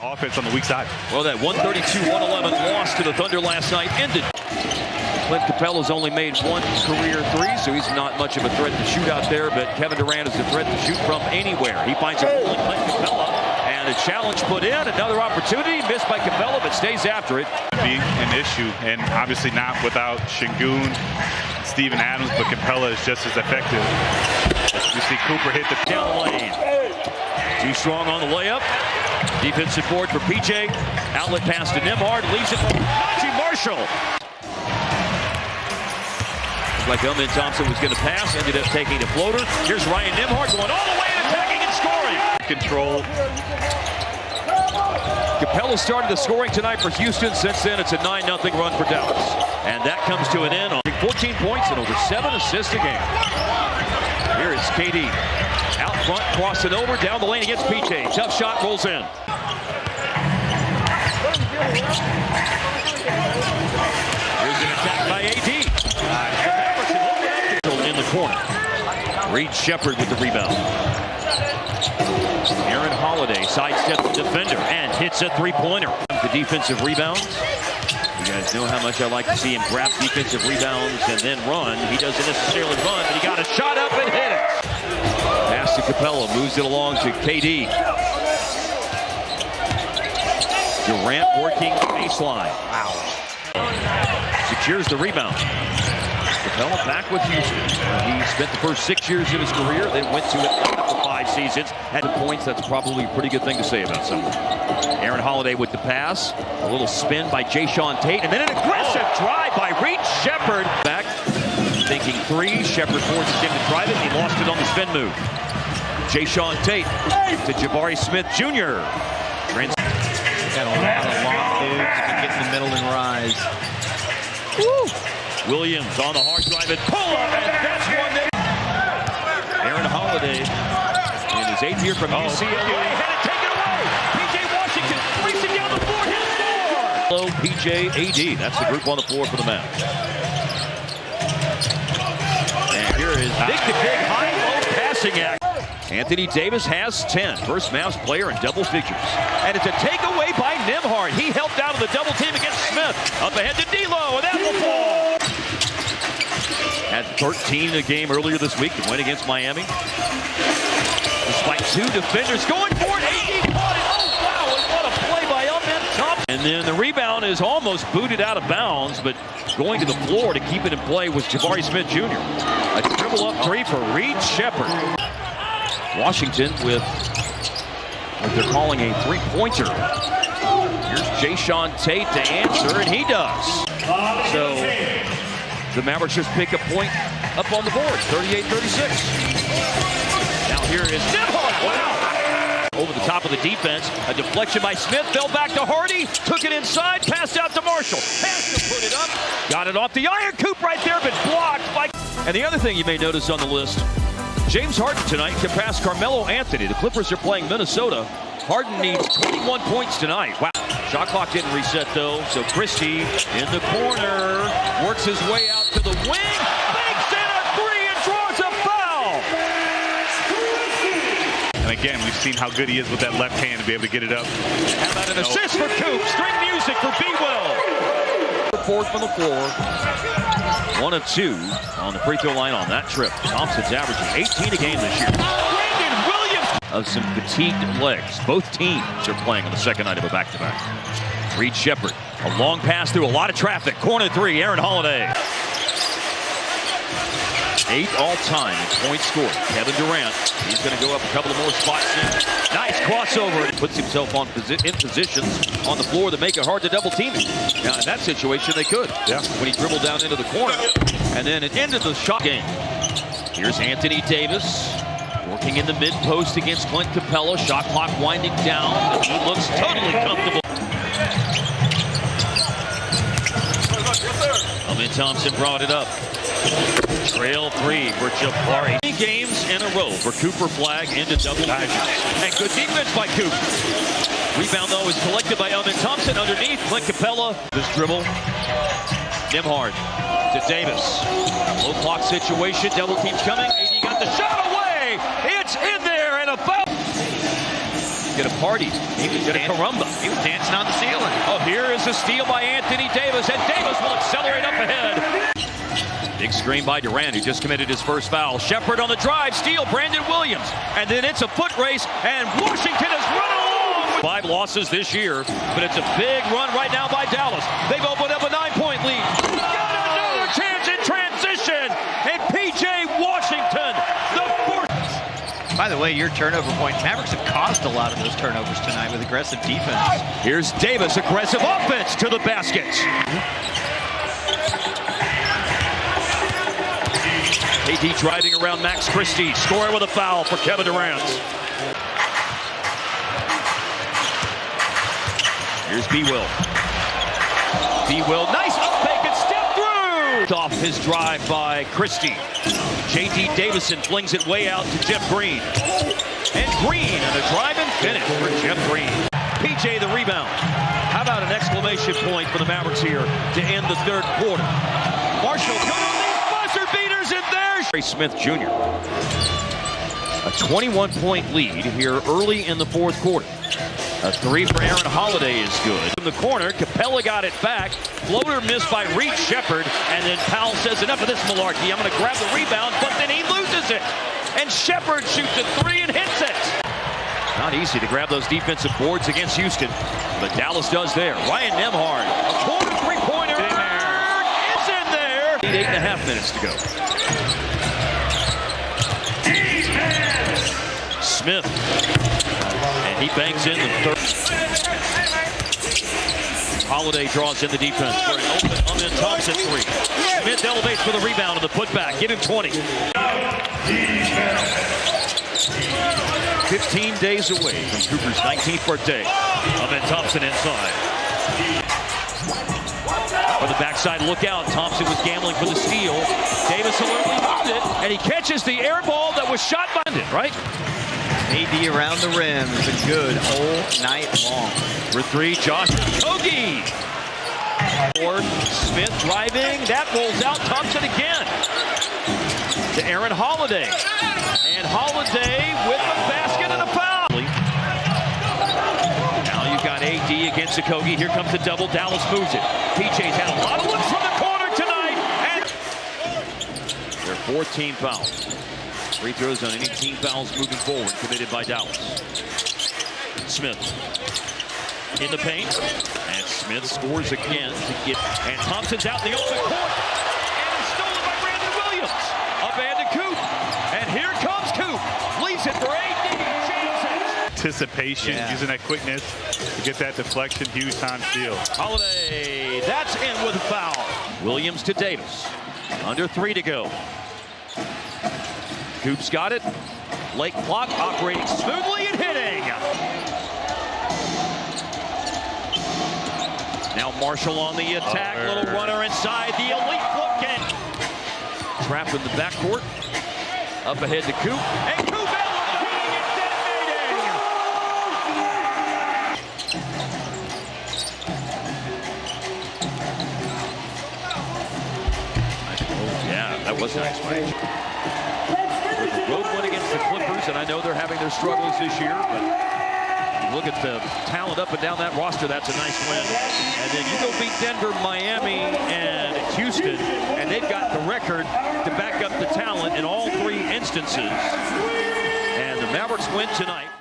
Offense on the weak side. Well, that 132-111 loss to the Thunder last night ended. Clint Capella's only made one career three, so he's not much of a threat to shoot out there, but Kevin Durant is a threat to shoot from anywhere. He finds a hole in Clint Capella, and a challenge put in. Another opportunity, missed by Capella, but stays after it. Be an issue, and obviously not without Şengün, Steven Adams, but Capella is just as effective. You see Cooper hit the down the lane. Too strong on the layup. Defensive board for PJ. Outlet pass to Nembhard. Leaves it for Marshall. Like Elman Thompson was going to pass. Ended up taking the floater. Here's Ryan Nembhard going all the way and attacking and scoring. Control. Capella started the scoring tonight for Houston. Since then, it's a 9-0 run for Dallas. And that comes to an end on 14 points and over 7 assists a game. Here is KD. Out front, crossing over, down the lane against PJ. Tough shot, rolls in. Here's an attack by AD. In the corner. Reed Shepherd with the rebound. Aaron Holiday sidesteps the defender and hits a three-pointer. The defensive rebounds. You guys know how much I like to see him grab defensive rebounds and then run. He doesn't necessarily run, but he got a shot up and hit it. Pass to Capella, moves it along to KD. Durant working baseline. Wow. Secures the rebound. Capella back with Houston. He spent the first 6 years of his career, then went to Atlanta for 5 seasons. Had points, that's probably a pretty good thing to say about someone. Aaron Holiday with the pass. A little spin by Jayshawn Tate, and then an aggressive drive by Reed Shepherd. Back, thinking three. Shepherd forces him to drive it, and he lost it on the spin move. Jayshawn Tate to Jabari Smith Jr. Got a lot of long dudes who can get in the middle and rise. Woo. Williams on the hard drive and pull up, and that's one that Aaron Holiday in his 8th year from UCLA had it taken away. PJ Washington racing down the floor, hit score. Hello, PJ AD. That's the group on the floor for the match. And here is big to big high-low passing act. Anthony Davis has 10. First Mavs player in double figures. And it's a takeaway by Nembhard. He helped out of the double team against Smith. Up ahead to D'Lo, and that will fall. Had 13 in a game earlier this week to win against Miami. Despite 2 defenders going for it, AD caught it. Oh, wow, and what a play by Elman Thompson. And then the rebound is almost booted out of bounds, but going to the floor to keep it in play was Jabari Smith Jr. A dribble up three for Reed Shepherd. Washington with what they're calling a three-pointer. Here's Jayshawn Tate to answer, and he does. So the Mavericks just pick a point up on the board, 38-36. Now here is Nembhard. Wow! Over the top of the defense, a deflection by Smith, fell back to Hardy, took it inside, passed out to Marshall. Has to put it up, got it off the iron coop right there, but blocked by... And the other thing you may notice on the list, James Harden tonight can pass Carmelo Anthony. The Clippers are playing Minnesota. Harden needs 21 points tonight. Wow. Shot clock didn't reset, though. So Christie in the corner. Works his way out to the wing. Banks in a three and draws a foul. And again, we've seen how good he is with that left hand to be able to get it up. How about an assist for Coop? String music for B-Will. Forward from the floor. 1 of 2 on the free throw line on that trip. Thompson's averaging 18 a game this year. Brandon Williams of some fatigued legs. Both teams are playing on the second night of a back-to-back. Reed Shepherd, a long pass through a lot of traffic. Corner 3, Aaron Holiday. 8 all-time in points scored. Kevin Durant, he's going to go up a couple of more spots. Nice crossover. Puts himself in positions on the floor that make it hard to double team him. Now, in that situation, they could. Yeah. When he dribbled down into the corner. And then it ended the shot game. Here's Anthony Davis working in the mid-post against Clint Capella. Shot clock winding down. He looks totally comfortable. Elman Thompson brought it up. Trail 3 for Jabari. 3 games in a row for Cooper Flagg into double digits. And good defense by Coop. Rebound, though, is collected by Elman Thompson underneath. Clint Capella. This dribble. Nembhard to Davis. Low clock situation. Double team's coming. AD got the shot away. It's in there and a foul. Get a party. He was going to caramba. He was dancing on the ceiling. Oh, here is a steal by Anthony Davis, and Davis will accelerate up ahead. Big screen by Durant, who just committed his first foul. Shepherd on the drive, steal, Brandon Williams. And then it's a foot race, and Washington has run along with 5 losses this year, but it's a big run right now by Dallas. They've opened up a 9-point lead. Got another chance in transition, and P.J. Washington, the fourth. By the way, your turnover point, Mavericks have caused a lot of those turnovers tonight with aggressive defense. Here's Davis, aggressive offense to the basket. AD driving around Max Christie, scoring with a foul for Kevin Durant. Here's B-Will. B-Will, nice up fake and step through! Off his drive by Christie. J.D. Davison flings it way out to Jeff Green. And Green and a drive and finish for Jeff Green. PJ the rebound. How about an exclamation point for the Mavericks here to end the third quarter? Marshall, good on these buzzer beaters in there. Smith Jr. A 21-point lead here early in the fourth quarter. A 3 for Aaron Holiday is good. From the corner, Capella got it back. Floater missed by Reed Shepherd. And then Powell says, enough of this malarkey. I'm going to grab the rebound, but then he loses it. And Shepherd shoots a 3 and hits it. Not easy to grab those defensive boards against Houston, but Dallas does there. Ryan Nembhard, a corner three-pointer. It's in there. 8.5 minutes to go. Smith, and he bangs in the third. Holiday draws in the defense for an open Amen Thompson 3. Smith elevates for the rebound and the putback. Give him 20. 15 days away from Cooper's 19th birthday. Amen Thompson inside. For the backside, look out. Thompson was gambling for the steal. Davis alertly moved it, and he catches the air ball that was shot by it, right? AD around the rim has been good all night long. For 3, Josh Okogie. Smith driving. That rolls out. Thompson again. To Aaron Holiday. And Holiday with a basket and a foul. Now you've got AD against Okogie. Here comes the double. Dallas moves it. PJ's had a lot of looks from the corner tonight. And their 14 fouls. Free throws on any team fouls moving forward committed by Dallas. Smith in the paint, and Smith scores again to get. And Thompson's out in the open court, and it's stolen by Brandon Williams. Up and to Coop, and here comes Coop. Leaves it for AD. Anticipation, using that quickness to get that deflection. Huge time steal. Holiday, that's in with a foul. Williams to Davis. Under 3 to go. Coop's got it. Late clock operating smoothly and hitting. Now Marshall on the attack. Little runner inside. The elite flip game. Trapped in the backcourt. Up ahead to Coop. And Coop elevating and detonating. Yeah, that was nice. Road win against the Clippers, and I know they're having their struggles this year, but you look at the talent up and down that roster, that's a nice win. And then you go beat Denver, Miami, and Houston, and they've got the record to back up the talent in all 3 instances. And the Mavericks win tonight.